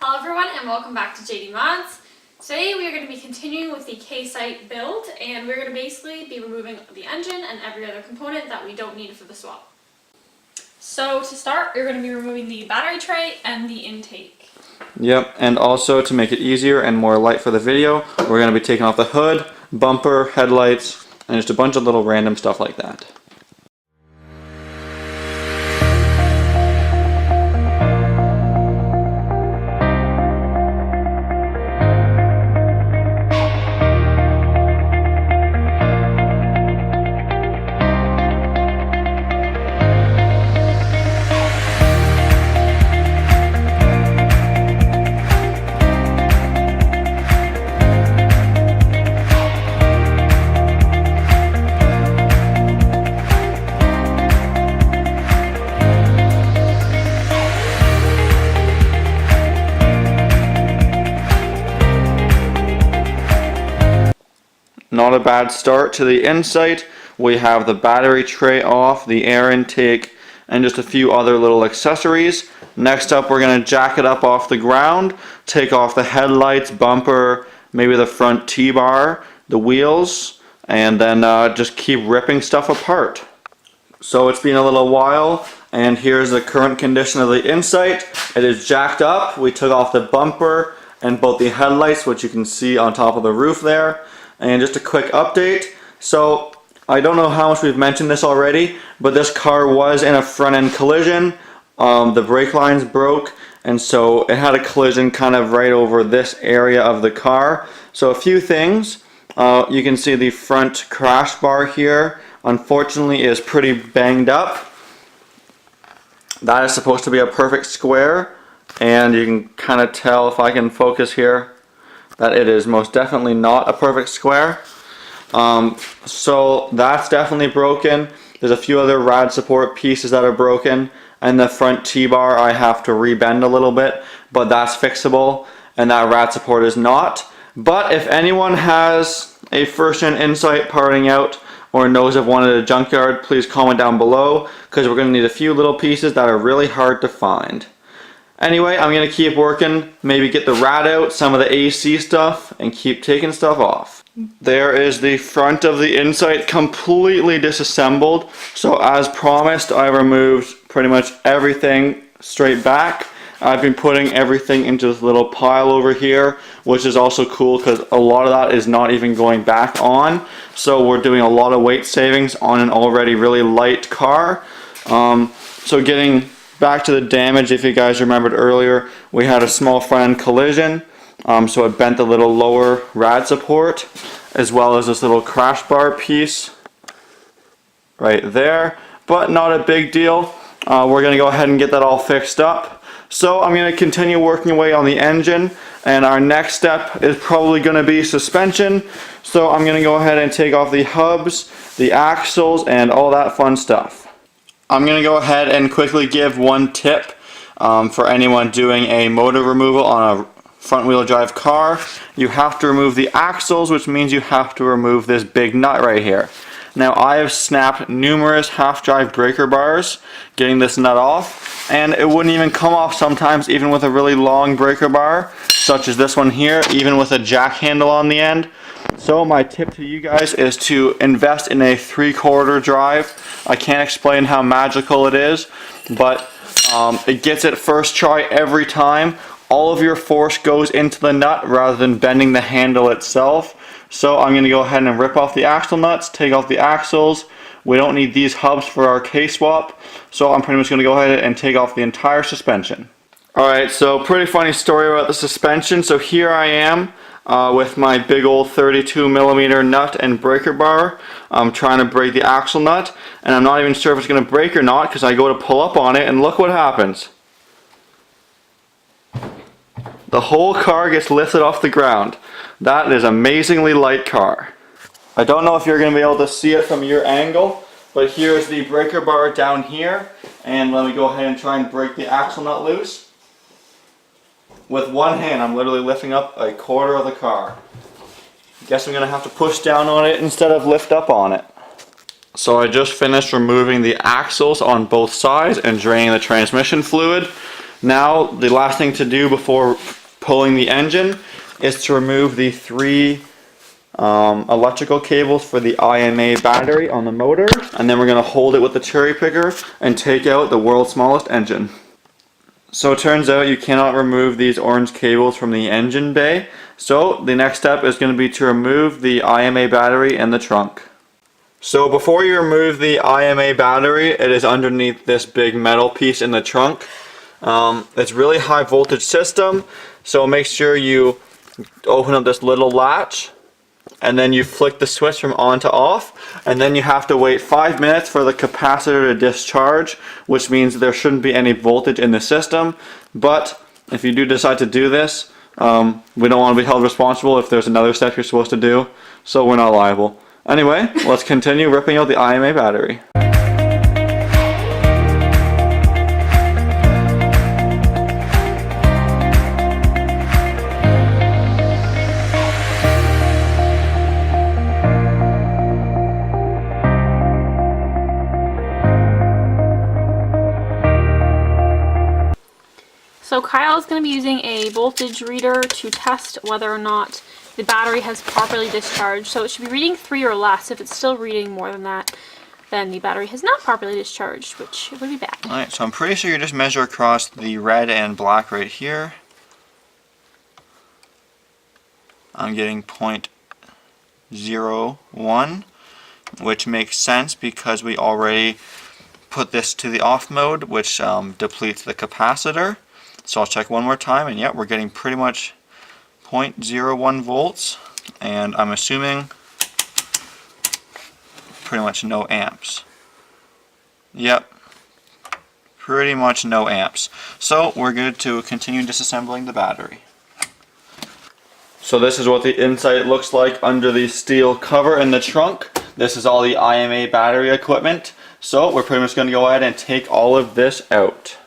Hello everyone and welcome back to JD Mods. Today we are going to be continuing with the K-Site build, and we're going to basically be removing the engine and every other component that we don't need for the swap. So to start, we're going to be removing the battery tray and the intake. Yep, and also to make it easier and more light for the video, we're going to be taking off the hood, bumper, headlights, and just a bunch of little random stuff like that. Not a bad start to the inside. We have the battery tray off, the air intake, and just a few other little accessories. Next up, we're going to jack it up off the ground, take off the headlights, bumper, maybe the front T-bar, the wheels, and then just keep ripping stuff apart. So it's been a little while, and here's the current condition of the inside. It is jacked up. We took off the bumper and both the headlights, which you can see on top of the roof there. And just a quick update, so I don't know how much we've mentioned this already, but this car was in a front end collision. The brake lines broke, and so it had a collision kind of right over this area of the car. So a few things, you can see the front crash bar here unfortunately is pretty banged up. That is supposed to be a perfect square, and you can kind of tell, if I can focus here, that it is most definitely not a perfect square. So that's definitely broken. There's a few other rad support pieces that are broken, and the front T-bar I have to rebend a little bit, but that's fixable, and that rad support is not. But if anyone has a first-gen Insight parting out or knows of one at a junkyard, please comment down below, because we're going to need a few little pieces that are really hard to find. Anyway, I'm going to keep working, maybe get the rad out, some of the AC stuff, and keep taking stuff off. There is the front of the Insight completely disassembled. So as promised, I removed pretty much everything straight back. I've been putting everything into this little pile over here, which is also cool because a lot of that is not even going back on. So we're doing a lot of weight savings on an already really light car. So getting back to the damage, if you guys remembered earlier, we had a small front end collision, so it bent the little lower rad support, as well as this little crash bar piece right there, but not a big deal. We're going to go ahead and get that all fixed up. So I'm going to continue working away on the engine, and our next step is probably going to be suspension. So I'm going to go ahead and take off the hubs, the axles, and all that fun stuff. I'm going to go ahead and quickly give one tip for anyone doing a motor removal on a front wheel drive car. You have to remove the axles, which means you have to remove this big nut right here. Now I have snapped numerous half-drive breaker bars getting this nut off, and it wouldn't even come off sometimes, even with a really long breaker bar, such as this one here, even with a jack handle on the end. So my tip to you guys is to invest in a 3/4 drive. I can't explain how magical it is, but it gets it first try every time. All of your force goes into the nut rather than bending the handle itself. So I'm going to go ahead and rip off the axle nuts, take off the axles. We don't need these hubs for our K-swap, so I'm pretty much going to go ahead and take off the entire suspension. Alright, so pretty funny story about the suspension. So here I am with my big old 32mm nut and breaker bar. I'm trying to break the axle nut, and I'm not even sure if it's going to break or not, because I go to pull up on it and look what happens. The whole car gets lifted off the ground. That is an amazingly light car. I don't know if you're going to be able to see it from your angle, but here's the breaker bar down here, and let me go ahead and try and break the axle nut loose. With one hand, I'm literally lifting up 1/4 of the car. Guess I'm going to have to push down on it instead of lift up on it. So I just finished removing the axles on both sides and draining the transmission fluid. Now, the last thing to do before pulling the engine is to remove the 3 electrical cables for the IMA battery on the motor, and then we're going to hold it with the cherry picker and take out the world's smallest engine. So it turns out you cannot remove these orange cables from the engine bay, so the next step is going to be to remove the IMA battery in the trunk. So before you remove the IMA battery, it is underneath this big metal piece in the trunk. It's really high voltage system, so make sure you open up this little latch and then you flick the switch from on to off, and then you have to wait 5 minutes for the capacitor to discharge, which means there shouldn't be any voltage in the system. But if you do decide to do this, we don't want to be held responsible if there's another step you're supposed to do, so we're not liable. Anyway, let's continue ripping out the IMA battery. So Kyle is going to be using a voltage reader to test whether or not the battery has properly discharged. So it should be reading 3 or less. If it's still reading more than that, then the battery has not properly discharged, which would be bad. Alright, so I'm pretty sure you just measure across the red and black right here. I'm getting 0.01, which makes sense because we already put this to the off mode, which depletes the capacitor. So I'll check one more time, and yep, we're getting pretty much 0.01 volts, and I'm assuming pretty much no amps. Yep, pretty much no amps. So we're good to continue disassembling the battery. So this is what the inside looks like under the steel cover in the trunk. This is all the IMA battery equipment. So we're pretty much going to go ahead and take all of this out.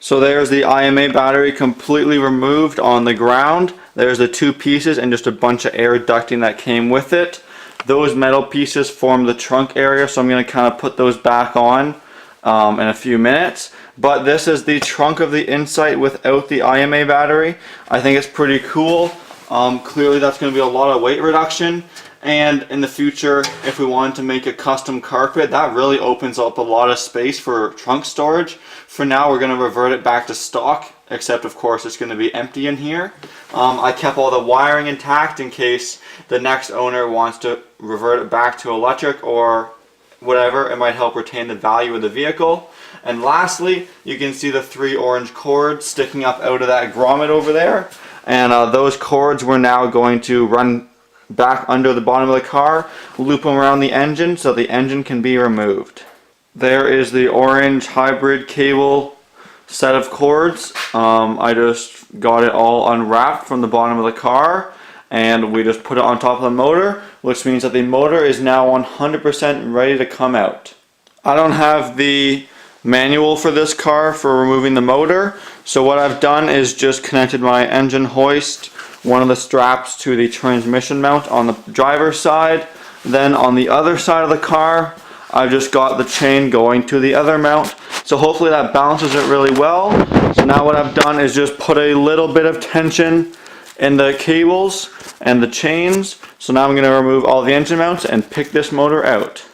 So there's the IMA battery completely removed on the ground. There's the 2 pieces and just a bunch of air ducting that came with it. Those metal pieces form the trunk area, so I'm going to kind of put those back on in a few minutes. But this is the trunk of the Insight without the IMA battery. I think it's pretty cool. Clearly that's going to be a lot of weight reduction. And in the future, if we wanted to make a custom carpet, that really opens up a lot of space for trunk storage. For now, we're going to revert it back to stock, except of course it's going to be empty in here. I kept all the wiring intact in case the next owner wants to revert it back to electric or whatever. It might help retain the value of the vehicle. And lastly, you can see the 3 orange cords sticking up out of that grommet over there. And those cords we're now going to run back under the bottom of the car, loop them around the engine so the engine can be removed. There is the orange hybrid cable set of cords. I just got it all unwrapped from the bottom of the car, and we just put it on top of the motor, which means that the motor is now 100% ready to come out. I don't have the manual for this car for removing the motor, so what I've done is just connected my engine hoist, one of the straps, to the transmission mount on the driver's side. Then on the other side of the car, I've just got the chain going to the other mount. So hopefully that balances it really well. So now what I've done is just put a little bit of tension in the cables and the chains. So now I'm going to remove all the engine mounts and pick this motor out.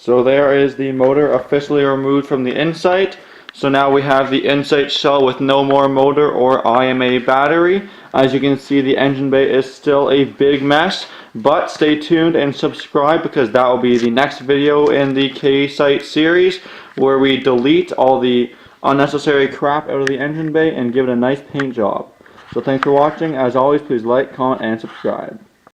So there is the motor officially removed from the Insight. So now we have the Insight shell with no more motor or IMA battery. As you can see, the engine bay is still a big mess, but stay tuned and subscribe because that will be the next video in the K-Sight series where we delete all the unnecessary crap out of the engine bay and give it a nice paint job. So thanks for watching. As always, please like, comment, and subscribe.